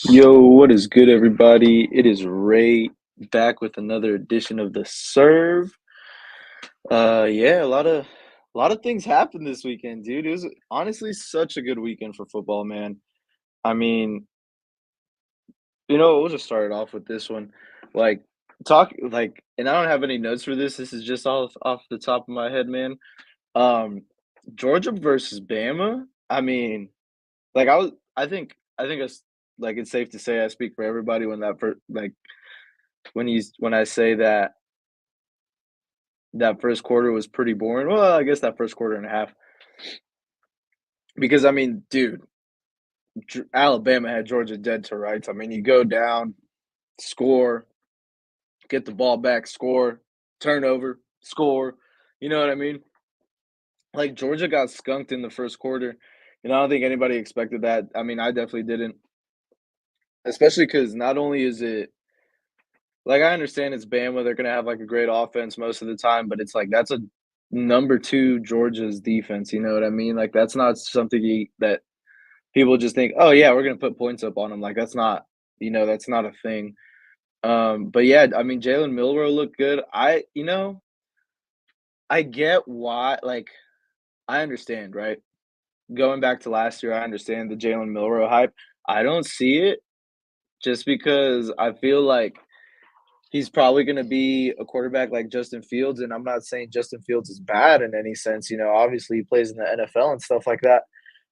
Yo, what is good, everybody? It is Ray back with another edition of the Serve. Yeah, a lot of things happened this weekend, dude. It was honestly such a good weekend for football, man. I mean, we'll just start it off with this one. Like, and I don't have any notes for this. This is just off the top of my head, man. Um, Georgia versus Bama. I mean, I think it's safe to say I speak for everybody when when I say that first quarter was pretty boring. Well, I guess that first quarter and a half, because I mean, dude, Alabama had Georgia dead to rights. I mean, you go down, score, get the ball back, score, turnover, score. You know what I mean? Like Georgia got skunked in the first quarter. I don't think anybody expected that. I mean, I definitely didn't, especially because not only is it like I understand it's Bama, they're gonna have like a great offense most of the time, but it's like that's a number two Georgia's defense. You know what I mean? Like that's not something that people just think, oh yeah, we're gonna put points up on them. Like that's not a thing. But yeah, I mean Jalen Milroe looked good. I get why. Like I understand, right? Going back to last year, I understand the Jalen Milroe hype. I don't see it just because I feel like he's probably going to be a quarterback like Justin Fields, and I'm not saying Justin Fields is bad in any sense. Obviously he plays in the NFL and stuff like that,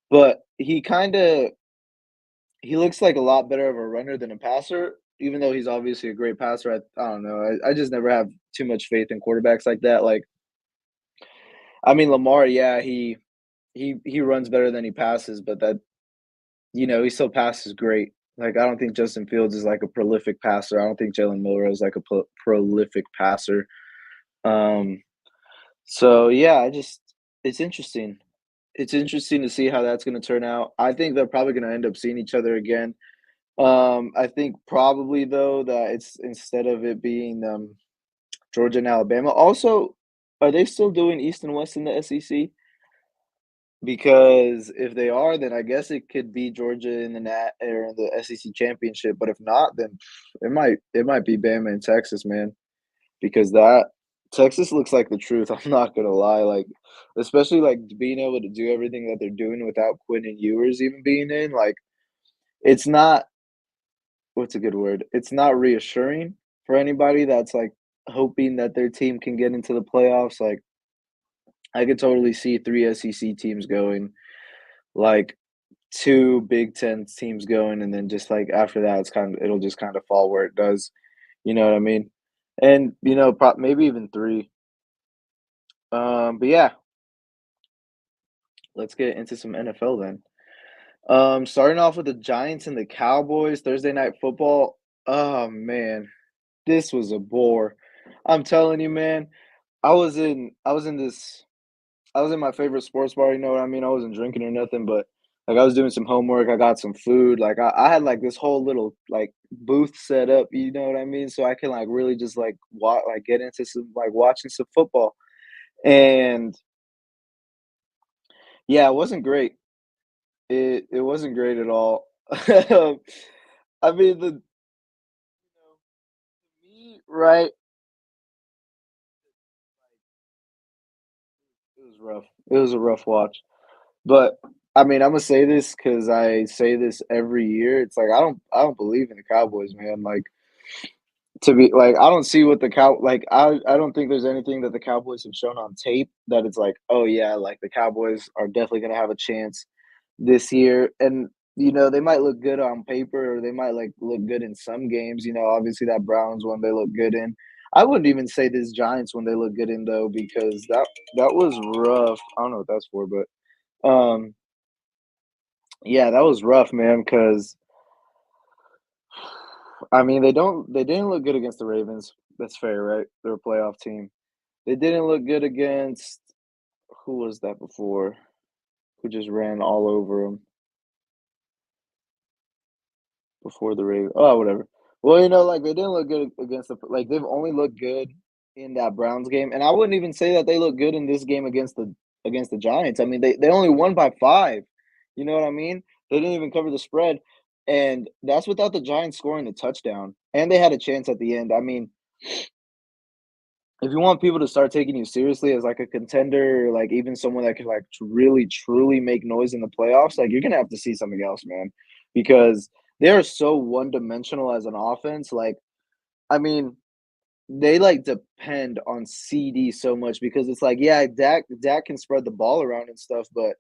but he looks like a lot better of a runner than a passer. Even though he's obviously a great passer, I don't know. I just never have too much faith in quarterbacks like that. Like, I mean, Lamar, yeah, he runs better than he passes, but he still passes great. Like, I don't think Justin Fields is like a prolific passer. I don't think Jalen Milroe is like a prolific passer. Um, so yeah, it's interesting. It's interesting to see how that's going to turn out. I think they're probably going to end up seeing each other again. I think probably though that it's instead of it being Georgia and Alabama. Also, are they still doing East and West in the SEC? Because if they are, then I guess it could be Georgia in the Nat or in the SEC championship. But if not, then it might be Bama and Texas, man. Because that Texas looks like the truth. I'm not gonna lie, like especially like being able to do everything that they're doing without Quinn and Ewers even being in. Like it's not what's a good word? It's not reassuring for anybody that's like hoping that their team can get into the playoffs. Like I could totally see three SEC teams going, like two Big Ten teams going, and then just like after that, it'll just kind of fall where it does. You know what I mean? And maybe even three. But yeah, let's get into some NFL then. Starting off with the Giants and the Cowboys Thursday night football. Oh man, this was a bore. I'm telling you, man. I was in my favorite sports bar, you know what I mean? I wasn't drinking or nothing, but like I was doing some homework, I got some food. Like I had like this whole little like booth set up, you know what I mean? So I can like really just like get into some like watching some football. And yeah, it wasn't great. It wasn't great at all. I mean me, right? It was rough. It was a rough watch. But I mean, I'm gonna say this because I say this every year. It's like I don't believe in the Cowboys, man. Like to be like, I don't see what the I don't think there's anything that the Cowboys have shown on tape that it's like, oh yeah, like the Cowboys are definitely gonna have a chance this year. And they might look good on paper, or they might like look good in some games. Obviously that Browns one they look good in. I wouldn't even say this Giants one they look good in though, because that was rough. I don't know what that's for, but yeah, that was rough, man. Because I mean, they didn't look good against the Ravens. That's fair, right? They're a playoff team. They didn't look good against who was that before? Who just ran all over them before the Ravens? Oh, whatever. Well, like they didn't look good against like they've only looked good in that Browns game, and I wouldn't even say that they look good in this game against the Giants. I mean, they only won by 5. You know what I mean? They didn't even cover the spread. And that's without the Giants scoring the touchdown, and they had a chance at the end. I mean, if you want people to start taking you seriously as, like, a contender, or like, even someone that can, like, really, truly make noise in the playoffs, like, you're gonna have to see something else, man, because they are so one-dimensional as an offense, like, I mean, they, like, depend on CD so much because it's like, yeah, Dak can spread the ball around and stuff, but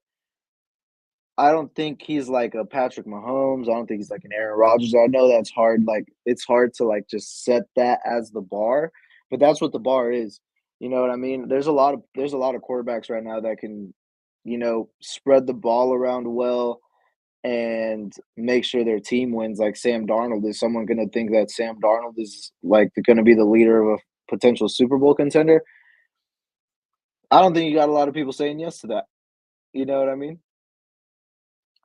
I don't think he's like a Patrick Mahomes. I don't think he's like an Aaron Rodgers. I know that's hard. Like it's hard to like just set that as the bar, but that's what the bar is. You know what I mean? There's a lot of quarterbacks right now that can, spread the ball around well and make sure their team wins. Like Sam Darnold. Is someone going to think that Sam Darnold is like going to be the leader of a potential Super Bowl contender? I don't think you got a lot of people saying yes to that. You know what I mean?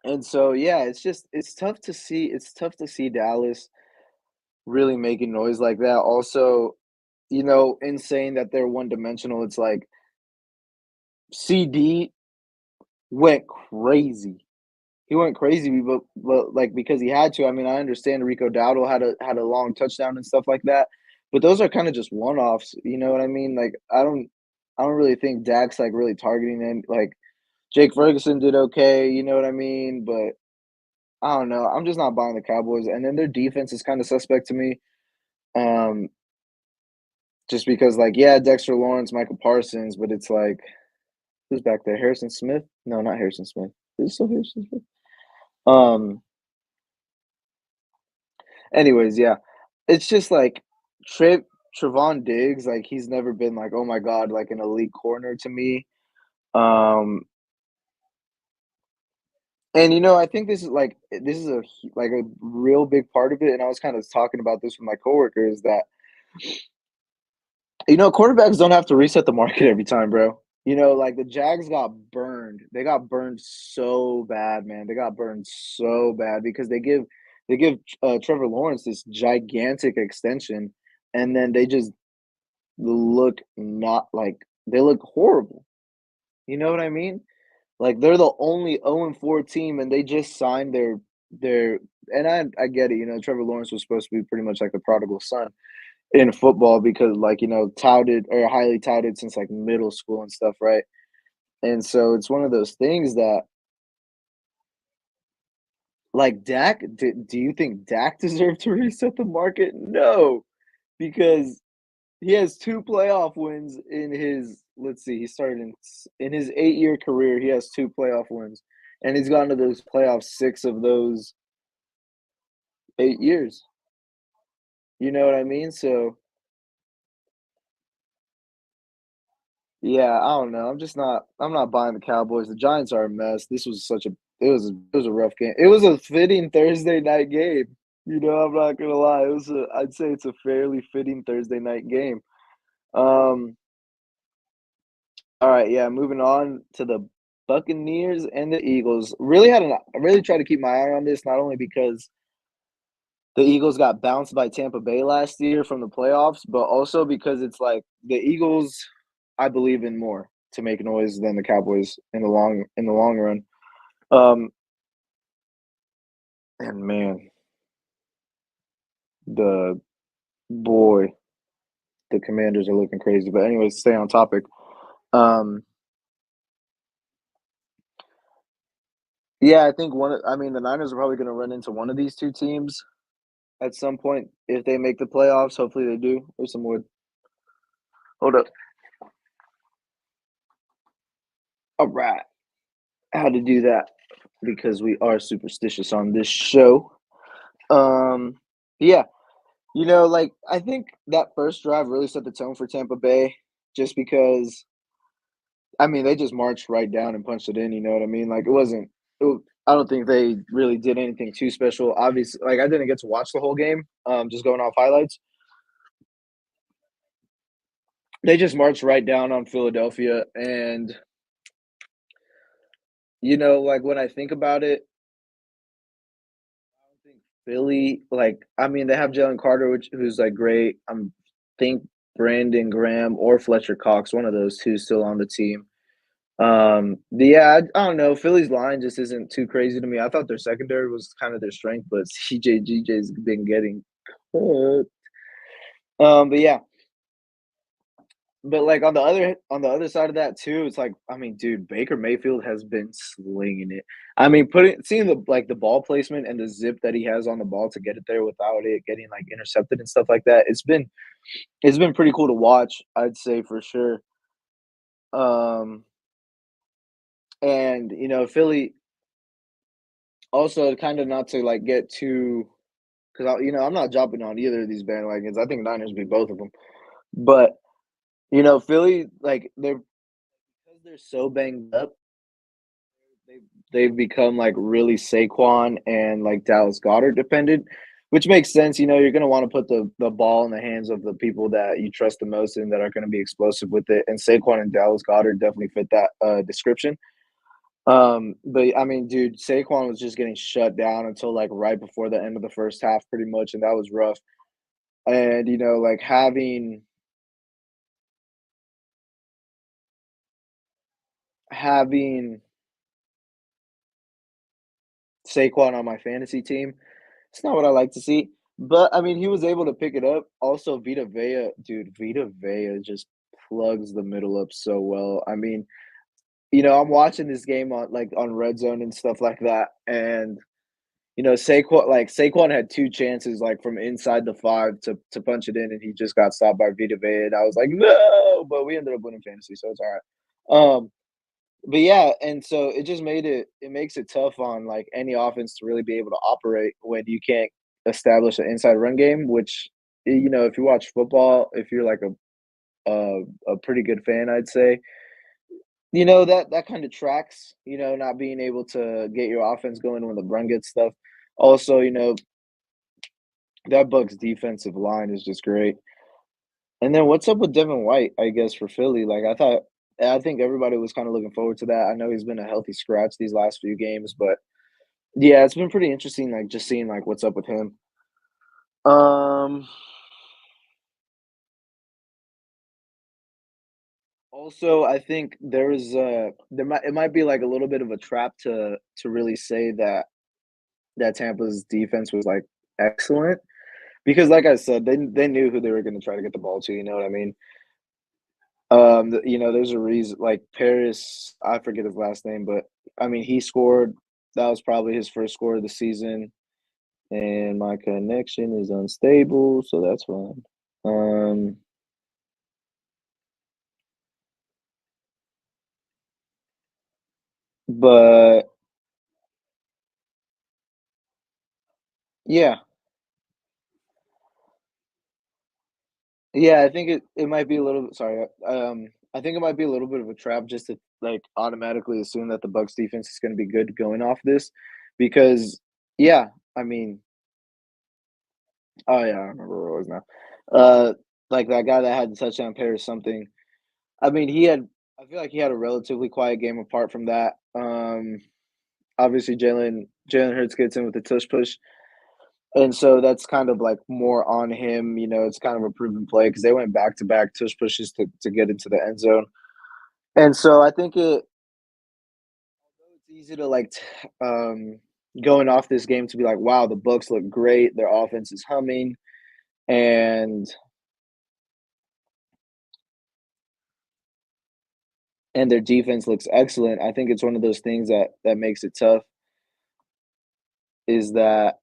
And so, yeah, it's tough to see Dallas really making noise like that. Also, in saying that they're one dimensional, it's like CD went crazy. He went crazy, but like because he had to. I mean, I understand Rico Dowdle had a long touchdown and stuff like that, but those are kind of just one offs. You know what I mean? Like I don't really think Dak's like really targeting them. Like Jake Ferguson did okay. You know what I mean? But I don't know. I'm just not buying the Cowboys, and then their defense is kinda suspect to me, um, just because, like, yeah, Dexter Lawrence, Michael Parsons, but it's like, who's back there? Harrison Smith? No, not Harrison Smith. Is it still Harrison Smith? Um, anyways, yeah. It's just like Trevon Diggs, like, he's never been like, oh my god, like an elite corner to me. Um, and, I think this is a real big part of it, and I was kinda talking about this with my coworker, is that quarterbacks don't have to reset the market every time, bro. Like the Jags got burned. They got burned so bad, man. They got burned so bad because they give Trevor Lawrence this gigantic extension, and then they just look not like they look horrible. You know what I mean? Like they're the only 0-4 team, and they just signed their. And I get it. Trevor Lawrence was supposed to be pretty much like the prodigal son in football because like, touted or highly touted since like middle school and stuff, right? And so it's one of those things that like Dak, do you think Dak deserved to reset the market? No, because he has two playoff wins in his let's see, he started in his 8-year career, he has two playoff wins. And he's gotten to those playoffs 6 of those 8 years. You know what I mean? So yeah, I don't know. I'm not buying the Cowboys. The Giants are a mess. This was such a it was a rough game. It was a fitting Thursday night game. I'm not gonna lie. I'd say it's a fairly fitting Thursday night game. Um, all right, yeah, moving on to the Buccaneers and the Eagles. I really tried to keep my eye on this, not only because the Eagles got bounced by Tampa Bay last year from the playoffs, but also because it's like the Eagles I believe in more to make noise than the Cowboys in the long run. Um, and man, the boy, the Commanders are looking crazy. But anyways, stay on topic. Um, yeah, I think I mean, the Niners are probably going to run into one of these two teams at some point if they make the playoffs. Hopefully, they do. There's some wood. Hold up. All right, how to do that because we are superstitious on this show. Yeah, like I think that first drive really set the tone for Tampa Bay, just because I mean they just marched right down and punched it in. You know what I mean? Like it wasn't. I don't think they really did anything too special. Obviously, like I didn't get to watch the whole game. Just going off highlights. They just marched right down on Philadelphia, and like when I think about it, I don't think Philly. Like I mean, they have Jalen Carter, who's like great. Think Brandon Graham or Fletcher Cox, one of those two, still on the team. Yeah, I don't know. Philly's line just isn't too crazy to me. I thought their secondary was kind of their strength, but CJ GJ's been getting cooked. But yeah, but like on the other side of that too, it's like I mean, dude, Baker Mayfield has been slinging it. I mean, seeing the ball placement and the zip that he has on the ball to get it there without it getting like intercepted and stuff like that. It's been pretty cool to watch. I'd say for sure. Um, and Philly also kind of not to like get too because I'm not jumping on either of these bandwagons. I think Niners beat both of them, but Philly like because they're so banged up. They've they've become, like, really Saquon and, like, Dallas Goedert dependent, which makes sense, you're gonna wanna put the ball in the hands of the people that you trust the most and that are gonna be explosive with it, and Saquon and Dallas Goedert definitely fit that, description. But, I mean, dude, Saquon was just getting shut down until, like, right before the end of the first half pretty much, and that was rough. And, like, having Saquon on my fantasy team. It's not what I like to see, but I mean, he was able to pick it up. Also, Vita Vea, dude, Vita Vea just plugs the middle up so well. I mean, I'm watching this game on Red Zone and stuff like that, and Saquon had two chances like from inside the 5 to punch it in, and he just got stopped by Vita Vea, and I was like, no, but we ended up winning fantasy, so it's all right. But yeah, and so it makes it tough on, like, any offense to really be able to operate when you can't establish an inside run game, which, if you watch football, if you're like a pretty good fan, I'd say, that kinda tracks, not being able to get your offense going when the run gets stuff. Also, that Bucks defensive line is just great. And then what's up with Devin White, I guess, for Philly? Like, I think everybody was kinda looking forward to that. I know he's been a healthy scratch these last few games, but yeah, it's been pretty interesting, like, just seeing, like, what's up with him. Um, Also, I think it might be, like, a little bit of a trap to really say that Tampa's defense was, like, excellent because, like I said, they knew who they were gonna try to get the ball to, you know what I mean? There's a reason like Paris, I forget his last name, but I mean, he scored. That was probably his first score of the season, and my connection is unstable, so that's fine. Um, but yeah, yeah, I think it might be a little bit. Sorry, I think it might be a little bit of a trap just to like automatically assume that the Bucks defense is going to be good going off this, because yeah, I mean, oh yeah, I remember where it was now. Uh, like that guy that had the touchdown Paris something. I mean, I feel like he had a relatively quiet game apart from that. Obviously, Jalen Hurts gets in with the tush push, and so that's kind of like more on him. It's kind of a proven play because they went back to back tush pushes to get into the end zone, and so I think it's easy to going off this game to be like, wow, the Bucks look great, their offense is humming, and their defense looks excellent. I think it's one of those things that makes it tough is that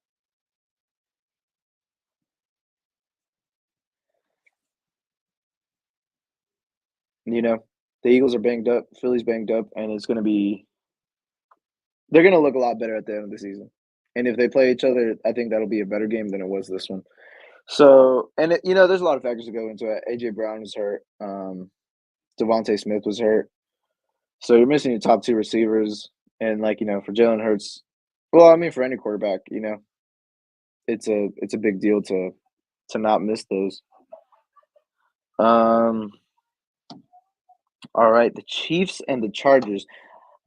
You know, the Eagles are banged up, Philly's banged up, and they're gonna look a lot better at the end of the season. And if they play each other, I think that'll be a better game than it was this one. So, and there's a lot of factors that go into it. AJ Brown was hurt. Devontae Smith was hurt. So you're missing your top two receivers. And for Jalen Hurts, well, I mean for any quarterback, it's a big deal to not miss those. Um, all right, the Chiefs and the Chargers.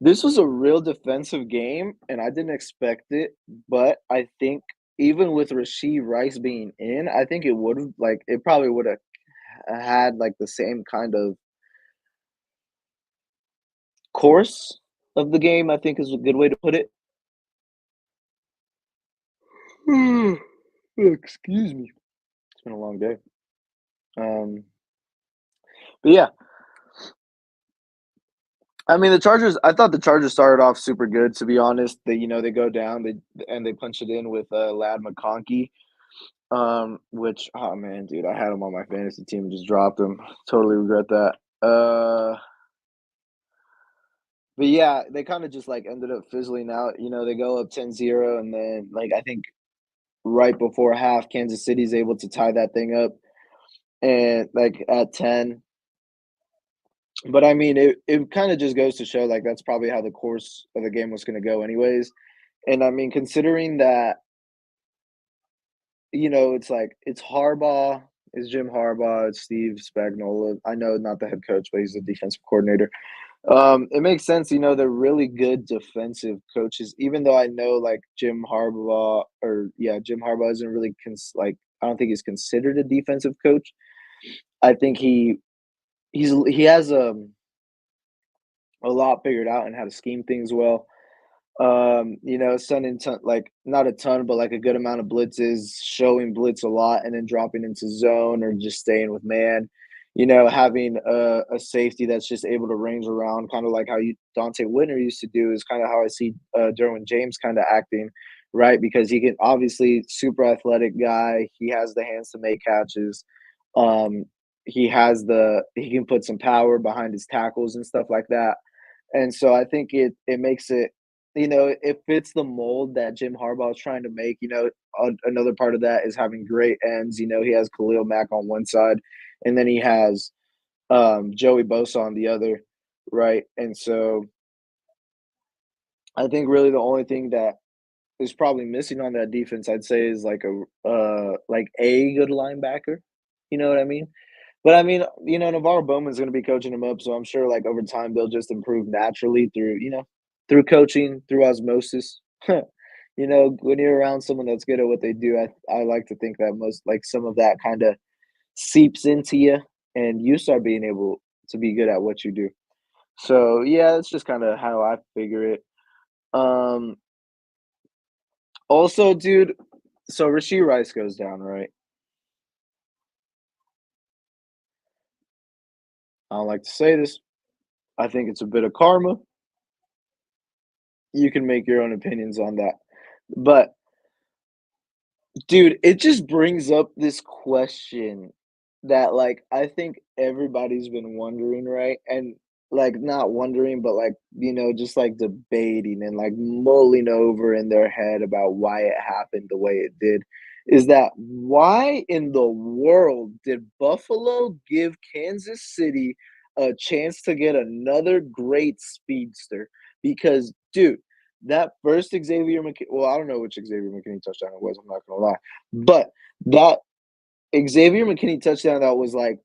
This was a real defensive game, and I didn't expect it, but I think even with Rasheed Rice being in, I think it probably would've had, like, the same kind of course of the game, I think is a good way to put it. Excuse me. It's been a long day. Um, but yeah, I mean the Chargers. I thought the Chargers started off super good. To be honest, they go down, they punch it in with Lad McConkey. Which oh man, dude, I had him on my fantasy team and just dropped him. Totally regret that. But yeah, they kind of just like ended up fizzling out. They go up 10-0, and then like I think right before half, Kansas City's able to tie that thing up and like at 10. But I mean, it kind of just goes to show like that's probably how the course of the game was going to go anyways. And I mean, considering that, it's like it's Harbaugh, it's Jim Harbaugh, it's Steve Spagnuolo. I know not the head coach, but he's the defensive coordinator. It makes sense, they're really good defensive coaches, even though I know like Jim Harbaugh isn't really like I don't think he's considered a defensive coach. I think he has a lot figured out and how to scheme things well. Sending like not a ton, but like a good amount of blitzes, showing blitz a lot, and then dropping into zone or just staying with man. Having a safety that's just able to range around, kind of like how Dante Whitner used to do, is kind of how I see Derwin James kind of acting, right? Because he can obviously super athletic guy. He has the hands to make catches. Um, he can put some power behind his tackles and stuff like that. And so I think it makes it fits the mold that Jim Harbaugh is trying to make. Another part of that is having great ends. He has Khalil Mack on one side, and then he has Joey Bosa on the other, right? And so I think really the only thing that is probably missing on that defense, I'd say, is like a good linebacker. You know what I mean? But I mean, Navarro Bowman's going to be coaching them up, so I'm sure like over time they'll just improve naturally through coaching, through osmosis. When you're around someone that's good at what they do, I like to think that most like some of that kind of seeps into you, and you start being able to be good at what you do. So yeah, that's just kind of how I figure it. Um, Also, dude, so Rasheed Rice goes down, right? I don't like to say this. I think it's a bit of karma. You can make your own opinions on that. But dude, it just brings up this question that like I think everybody's been wondering, right? And like not wondering, but like, just like debating and like mulling over in their head about why it happened the way it did. Is that why in the world did Buffalo give Kansas City a chance to get another great speedster? Because, dude, that first Xavier McKinney, well, I don't know which Xavier McKinney touchdown it was, I'm not gonna lie. But that Xavier McKinney touchdown that was like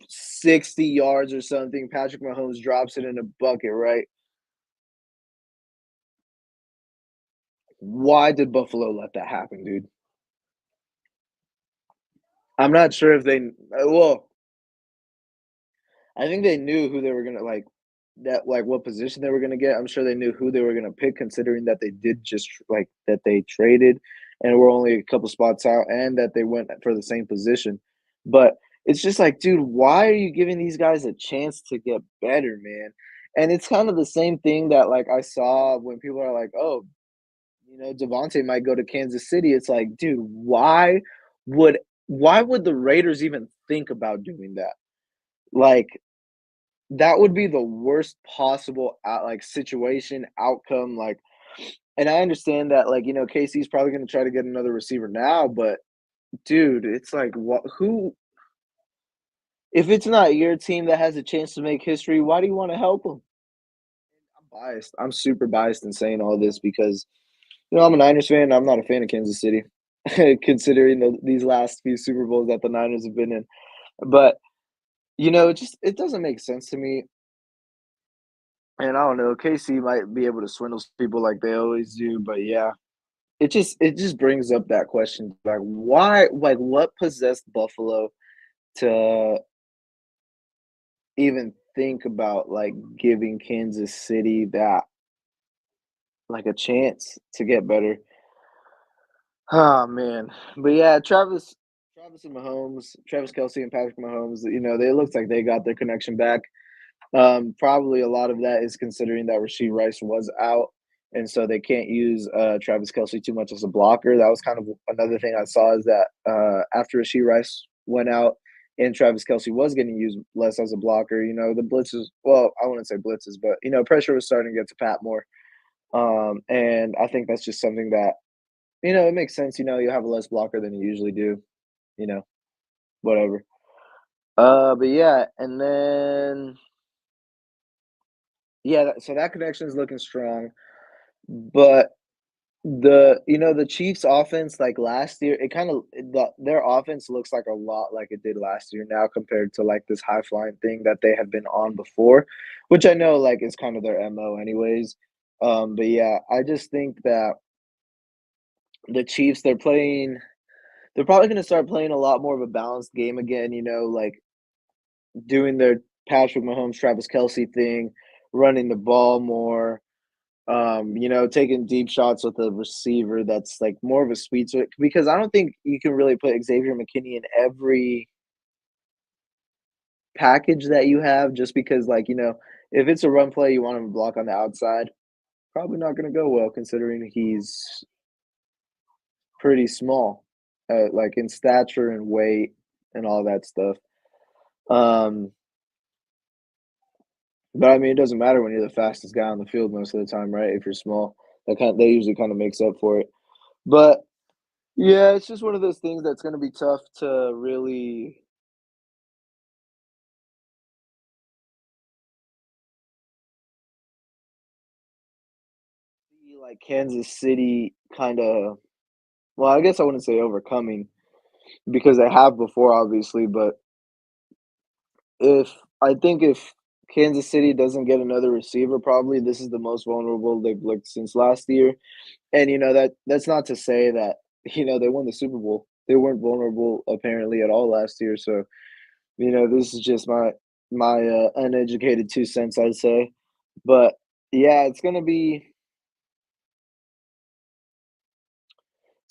60 yards or something, Patrick Mahomes drops it in a bucket, right? Why did Buffalo let that happen, dude? I'm not sure if well, I think they knew who they were gonna what position they were gonna get. I'm sure they knew who they were gonna pick, considering that they did just like that they traded and were only a couple spots out, and that they went for the same position. But it's just like, dude, why are you giving these guys a chance to get better, man? And it's kind of the same thing that like I saw when people are like, oh, Devontae might go to Kansas City. It's like, dude, would why would the Raiders even think about doing that? Like, that would be the worst possible situation, outcome, like, and I understand that, like, KC's probably gonna try to get another receiver now, but dude, it's like, what who if it's not your team that has a chance to make history, why do you wanna help them? I'm biased. I'm super biased in saying all this because, I'm a Niners fan, I'm not a fan of Kansas City, considering these last few Super Bowls that the Niners have been in. But, it doesn't make sense to me. And I don't know, KC might be able to swindle people like they always do, but yeah, it just brings up that question, like why, what possessed Buffalo to even think about, like, giving Kansas City that like, a chance to get better. Oh, man. But, yeah, Travis and Mahomes, Travis Kelce and Patrick Mahomes, they looks like they got their connection back. Probably a lot of that is considering that Rasheed Rice was out, and so they can't use, Travis Kelce too much as a blocker. That was kind of another thing I saw is that, after Rasheed Rice went out and Travis Kelce was getting used less as a blocker, the blitzes well, I wouldn't say blitzes, but, pressure was starting to get to Pat more. And I think that's just something that, it makes sense, you have a less blocker than you usually do, you know, whatever. But yeah, and then yeah, so that connection is looking strong. But the Chiefs offense, like last year, it kind of their offense looks like a lot like it did last year now compared to like this high flying thing that they had been on before, which I know like is kind of their MO anyways. But yeah, I just think that the Chiefs they're probably going to start playing a lot more of a balanced game again, like doing their Patrick Mahomes, Travis Kelsey thing, running the ball more, taking deep shots with a receiver that's like more of a sweet spot because I don't think you can really put Xavier McKinney in every package that you have just because if it's a run play you want him to block on the outside, probably not gonna go well considering he's pretty small, like in stature and weight and all that stuff. Um, but I mean it doesn't matter when you're the fastest guy on the field most of the time, right? If you're small. That usually kind of makes up for it. But yeah, it's just one of those things that's gonna be tough to really see, like, Kansas City kinda well, I guess I wouldn't say overcoming because they have before, obviously, but if Kansas City doesn't get another receiver, probably this is the most vulnerable they've looked since last year, and, that's not to say that, they won the Super Bowl. They weren't vulnerable apparently at all last year, so, this is just my uneducated 2 cents, I'd say. But, yeah, it's gonna be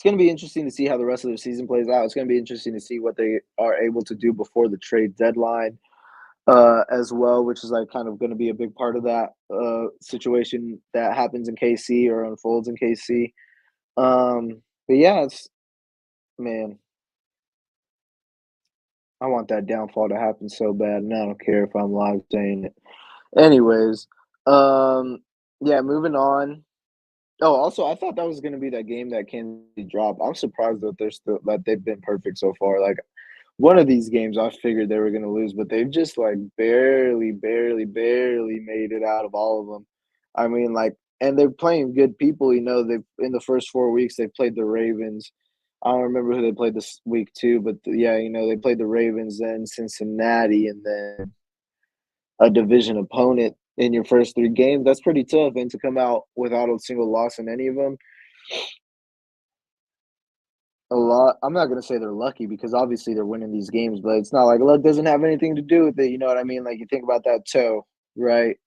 interesting to see how the rest of the season plays out. It's gonna be interesting to see what they are able to do before the trade deadline, as well, which is, like, kind of gonna be a big part of that, situation that happens in KC or unfolds in KC. But yeah, it's man, I want that downfall to happen so bad, and I don't care if I'm live saying it. Anyways, um, yeah, moving on. Oh, also, I thought that was gonna be that game that Kansas City dropped. I'm surprised that they've been perfect so far. Like one of these games, I figured they were gonna lose, but they've just like barely, barely, barely made it out of all of them. I mean, like, and they're playing good people. They've in the first 4 weeks they played the Ravens. I don't remember who they played this week too, but yeah, they played the Ravens, then Cincinnati, and then a division opponent in your first 3 games. That's pretty tough, and to come out without a single loss in any of them, a lot. I'm not gonna say they're lucky because obviously they're winning these games, but it's not like luck doesn't have anything to do with it. You know what I mean? Like you think about that toe, right?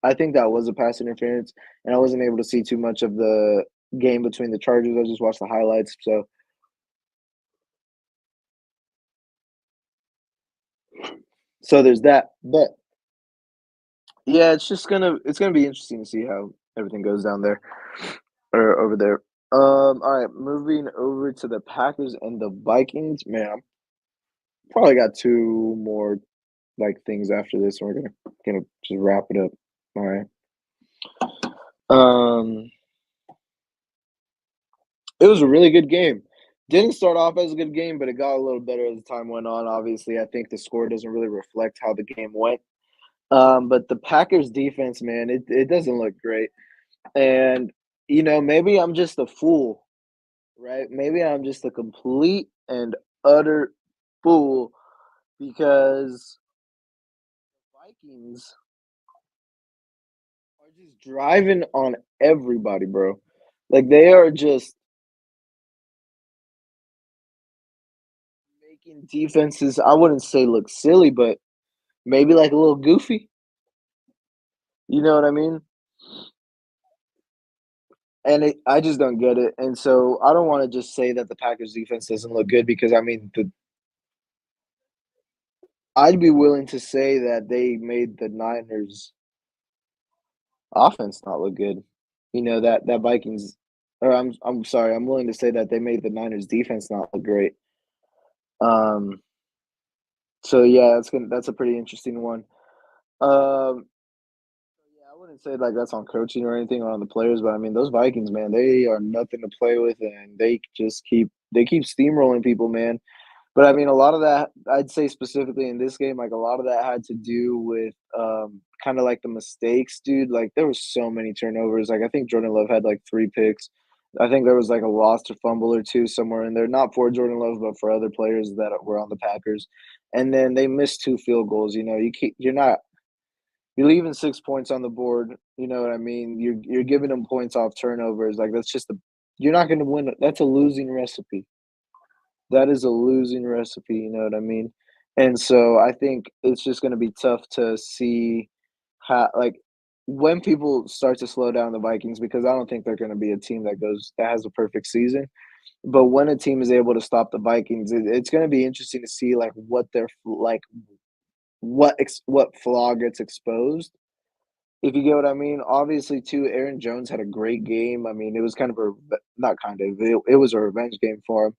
I think that was a pass interference, and I wasn't able to see too much of the game between the Chargers. I just watched the highlights, so there's that. But yeah, it's gonna be interesting to see how everything goes down there or over there. All right, moving over to the Packers and the Vikings. Man, I'm probably got two more like things after this, and we're gonna just wrap it up. All right. Um, it was a really good game. Didn't start off as a good game, but it got a little better as the time went on. Obviously, I think the score doesn't really reflect how the game went. But the Packers defense, man, it doesn't look great. And maybe I'm just a fool, right? Maybe I'm just a complete and utter fool because Vikings are just driving on everybody, bro. Like they are just making defenses, I wouldn't say look silly, but Maybe like a little goofy, you know what I mean? And I just don't get it. And so I don't want to just say that the Packers defense doesn't look good because I mean, I'd be willing to say that they made the Niners offense not look good. You know that Vikings, or I'm sorry, I'm willing to say that they made the Niners defense not look great. Um, so yeah, that's a pretty interesting one. Um, yeah, I wouldn't say like that's on coaching or anything or on the players, but I mean those Vikings, man, they are nothing to play with, and they keep steamrolling people, man. But I mean, a lot of that, I'd say specifically in this game, like a lot of that had to do with kind of like the mistakes, dude. Like there was so many turnovers. Like I think Jordan Love had like 3 picks. I think there was like a lost or fumble or two somewhere in there, not for Jordan Love, but for other players that were on the Packers. And then they missed 2 field goals. You know, you're leaving 6 points on the board. You know what I mean? You're giving them points off turnovers. Like that's just a you're not going to win. That's a losing recipe. That is a losing recipe, you know what I mean? And so I think it's just gonna be tough to see how like, when people start to slow down the Vikings because I don't think they're gonna be a team that has a perfect season, but when a team is able to stop the Vikings, it's gonna be interesting to see, like, what flaw gets exposed, if you get what I mean. Obviously, too, Aaron Jones had a great game. I mean, it was kind of a not kind of, it was a revenge game for him.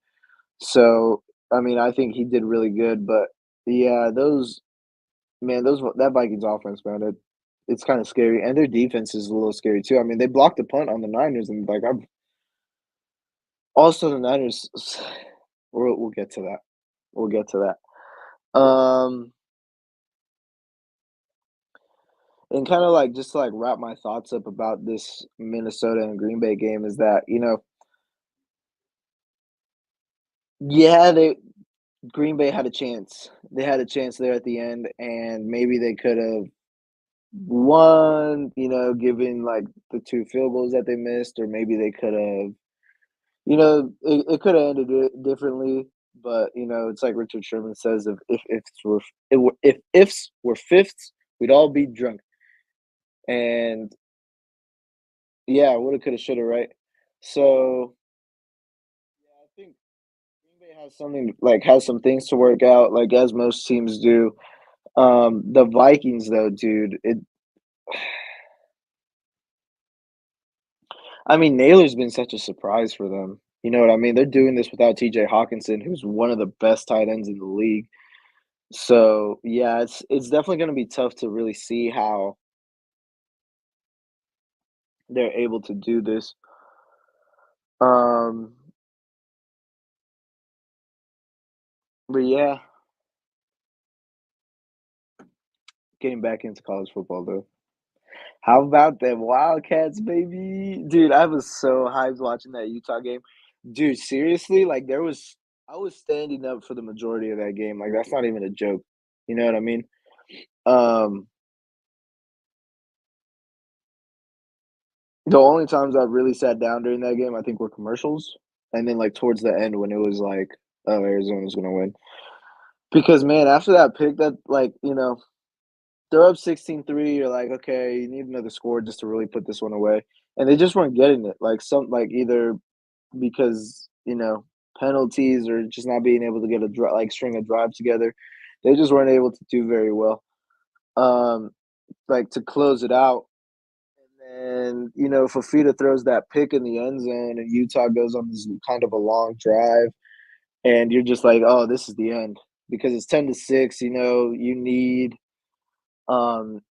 So, I mean, I think he did really good, but yeah, that Vikings offense, man, it's kinda scary, and their defense is a little scary too. I mean, they blocked the punt on the Niners, and, like, I'm also the Niners we'll get to that. We'll get to that. And kinda, like, just to, like, wrap my thoughts up about this Minnesota and Green Bay game is that, yeah, they Green Bay had a chance. They had a chance there at the end, and maybe they could've one, given like the 2 field goals that they missed, or maybe they could have, it could have ended it differently. But it's like Richard Sherman says, if ifs were fifths, we'd all be drunk. And yeah, woulda, coulda, shoulda, right? So yeah, I think Green Bay has some things to work out, like as most teams do. The Vikings, though, dude, I mean, Naylor's been such a surprise for them. You know what I mean? They're doing this without TJ Hawkinson, who's one of the best tight ends in the league. So, yeah, it's definitely gonna be tough to really see how they're able to do this. Um, but yeah, getting back into college football though. How about them Wildcats, baby? Dude, I was so hyped watching that Utah game. Dude, seriously, like I was standing up for the majority of that game. Like that's not even a joke. You know what I mean? Um, The only times I've really sat down during that game, I think, were commercials, and then, like, towards the end when it was like, "Oh, Arizona's gonna win." Because, man, after that pick that like, they're up 16-3, you're like, "Okay, you need another score just to really put this one away," and they just weren't getting it, either because, penalties or just not being able to get string a drive together. They just weren't able to do very well. Um, like, to close it out, and, Fafita throws that pick in the end zone, and Utah goes on this kind of a long drive, and you're just like, "Oh, this is the end," because it's 10-6. You need, um,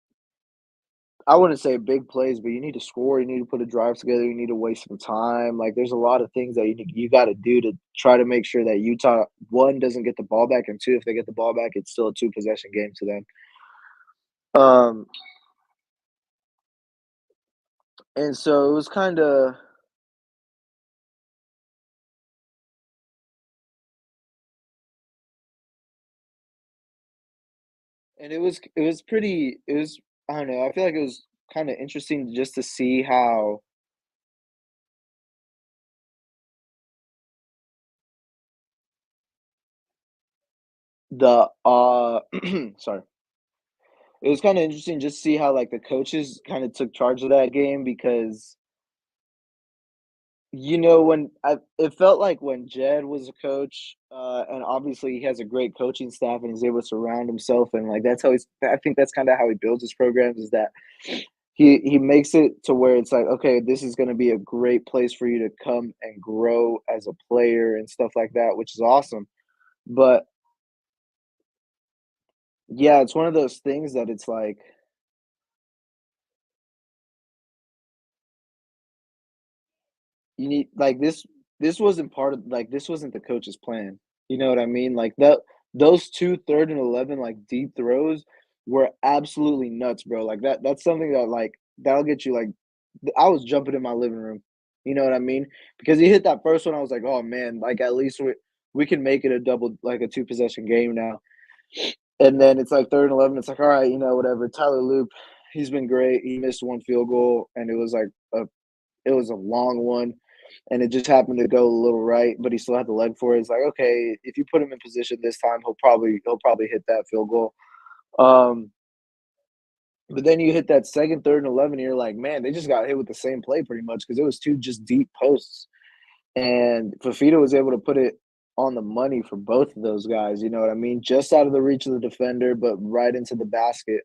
I wouldn't say big plays, but you need to score. You need to put a drive together. You need to waste some time. Like, there's a lot of things that you got to do to try to make sure that Utah one doesn't get the ball back, and two, if they get the ball back, it's still a 2 possession game to them. Um, and so it was kind of. And it was I don't know, I feel like it was kinda interesting just to see how the, sorry. it was kinda interesting just to see how, like, the coaches kinda took charge of that game because, when it felt like when Jed was a coach, and obviously he has a great coaching staff and he's able to surround himself and, like, that's how I think that's kinda how he builds his programs is that he makes it to where it's like, "Okay, this is gonna be a great place for you to come and grow as a player," and stuff like that, which is awesome. But, yeah, it's one of those things that it's like, you need like, this wasn't part of like, this wasn't the coach's plan, you know what I mean? Like, those 2 3rd and 11, like, deep throws were absolutely nuts, bro, like, that's something that, like, that'll get you, like I was jumping in my living room, you know what I mean? Because he hit that first one, I was like, "Oh, man, like, at least we can make it a double like, a two-possession game now." And then it's like 3rd and 11, it's like, "Alright, whatever." Tyler Loop, he's been great, he missed 1 field goal, and it was a long one, and it just happened to go a little right, but he still had the leg for it. It's like, okay, if you put him in position this time, he'll probably hit that field goal. Um, but then you hit that second, 3rd, and 11, and you're like, man, they just got hit with the same play pretty much because it was two just deep posts, and Fafita was able to put it on the money for both of those guys. You know what I mean? Just out of the reach of the defender, but right into the basket.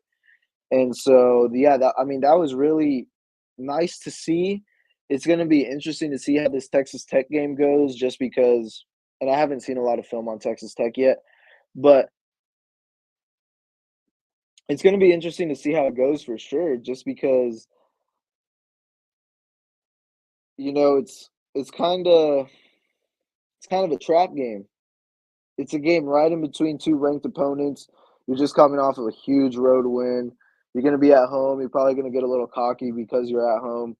And so, yeah, that was really nice to see. It's gonna be interesting to see how this Texas Tech game goes just because and I haven't seen a lot of film on Texas Tech yet, but it's gonna be interesting to see how it goes for sure just because, you know, it's kinda it's kind of a trap game. It's a game right in between 2 ranked opponents. You're just coming off of a huge road win. You're gonna be at home. You're probably gonna get a little cocky because you're at home.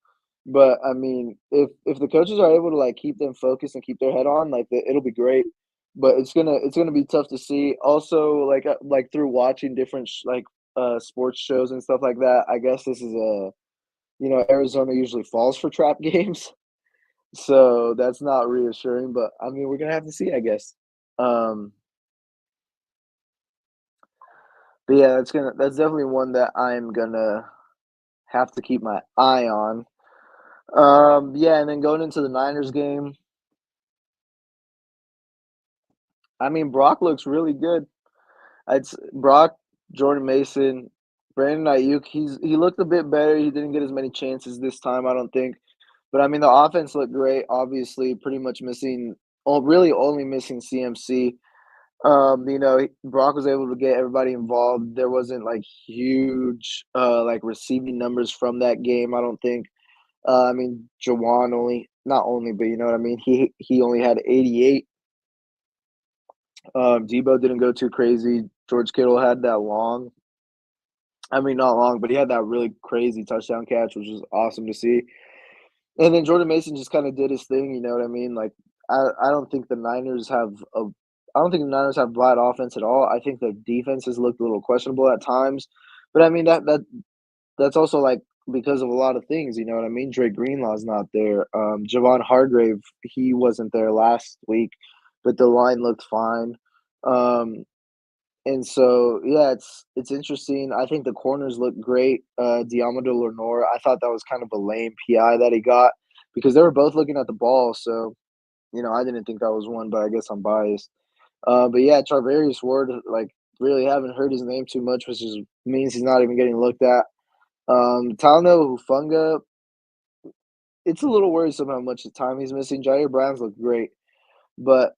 But, I mean, if the coaches are able to, like, keep them focused and keep their head on, like, it'll be great. But it's gonna be tough to see. Also, like, through watching different sports shows and stuff like that, I guess this is Arizona usually falls for trap games, so that's not reassuring, but, I mean, we're gonna have to see, I guess. Um But yeah, that's definitely one that I'm gonna have to keep my eye on. Yeah, and then going into the Niners game, I mean, Brock looks really good. It's Brock, Jordan Mason, Brandon Ayuk. He looked a bit better. He didn't get as many chances this time, I don't think. But I mean, the offense looked great. Obviously, pretty much missing, really only missing CMC. Brock was able to get everybody involved. There wasn't like huge like receiving numbers from that game, I don't think. I mean, Jawan only not only, but you know what I mean? He only had 88. Debo didn't go too crazy. George Kittle had that long. I mean, not long, but he had that really crazy touchdown catch, which was awesome to see. And then Jordan Mason just kind of did his thing, you know what I mean? Like I don't think the Niners have a I don't think the Niners have bad offense at all. I think their defense has looked a little questionable at times. But I mean that's also like because of a lot of things, you know what I mean? Drake Greenlaw's not there. Javon Hargrave, he wasn't there last week, but the line looked fine. Um, and so, yeah, it's interesting. I think the corners look great. Diamado Lenore, I thought that was kind of a lame PI that he got because they were both looking at the ball. So, I didn't think that was one, but I guess I'm biased. But yeah, Charvarius Ward, like, really haven't heard his name too much, which means he's not even getting looked at. Talano Hufanga, it's a little worrisome how much time he's missing. Jair Brown's looked great, but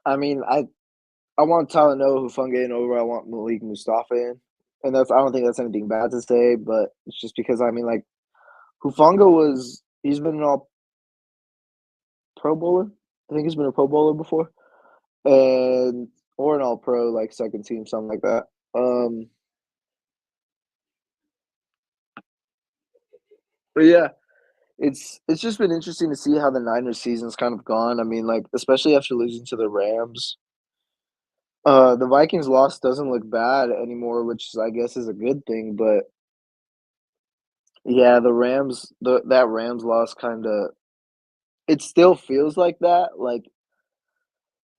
I mean, I want Talanoa Hufanga in over. I want Malik Mustafa in, and I don't think that's anything bad to say, but it's just because I mean, like Hufanga he's been an All Pro bowler. I think he's been a Pro bowler before, and or an All Pro like second team, something like that. But yeah, it's just been interesting to see how the Niners season's kind of gone. I mean, like especially after losing to the Rams. The Vikings loss doesn't look bad anymore, which I guess is a good thing, but yeah, that Rams loss kinda it still feels like that, like,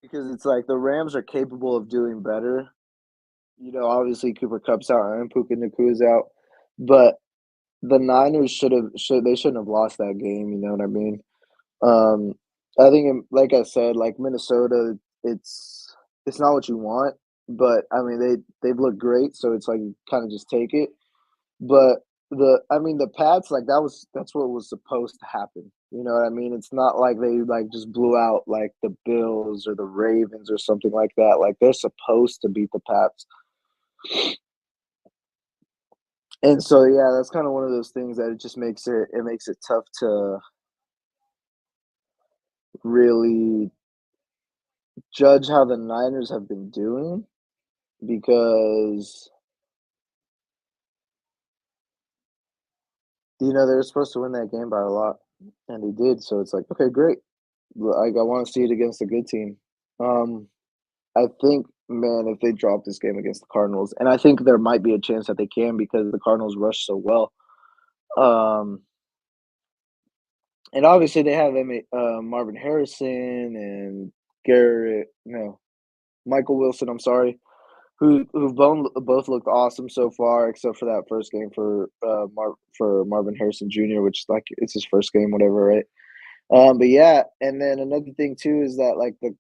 because it's like the Rams are capable of doing better, obviously Cooper Kupp's out and Puka Nakua's out, but the Niners shouldn't have lost that game. You know what I mean? Um, I think, like I said, like Minnesota, it's not what you want, but I mean they've looked great, so it's like you kind of just take it. But the Pats, like that's what was supposed to happen. You know what I mean? It's not like they like just blew out like the Bills or the Ravens or something like that. Like they're supposed to beat the Pats. And so yeah, that's kind of one of those things that it just makes it tough to really judge how the Niners have been doing because they're supposed to win that game by a lot, and they did. So it's like, okay, great. Like I want to see it against a good team. Um, I think, man, if they drop this game against the Cardinals, and I think there might be a chance that they can because the Cardinals rush so well. Um, and obviously they have Marvin Harrison and Garrett, no, Michael Wilson. I'm sorry, who've both looked awesome so far, except for that first game for Marvin Harrison Jr., which like it's his first game, whatever, right? But yeah, and then another thing too is that like the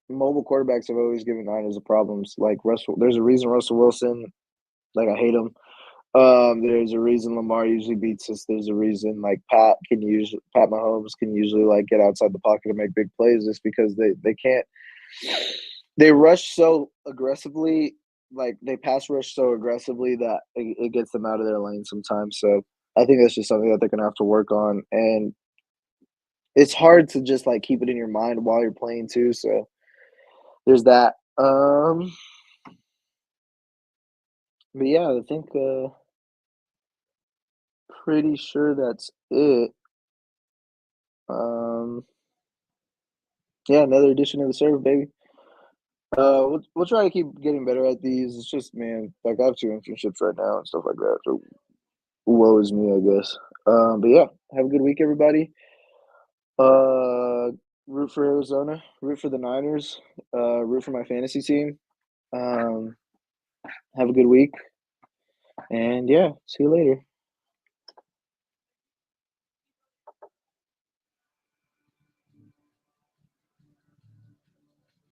mobile quarterbacks have always given Niners the problems. Like Russell, there's a reason Russell Wilson, like I hate him. There's a reason Lamar usually beats us. There's a reason like Pat Mahomes can usually like get outside the pocket and make big plays just because they can't they rush so aggressively, like they pass rush so aggressively that it gets them out of their lane sometimes. So I think that's just something that they're gonna have to work on, and it's hard to just like keep it in your mind while you're playing too. So there's that. But yeah, I think pretty sure that's it. Um, yeah, another edition of the serve, baby. We'll try to keep getting better at these. It's just, man, like I have two internships right now and stuff like that. So woe is me, I guess. But yeah, have a good week, everybody. Uh, root for Arizona, root for the Niners, root for my fantasy team. Um, have a good week, and yeah, see you later.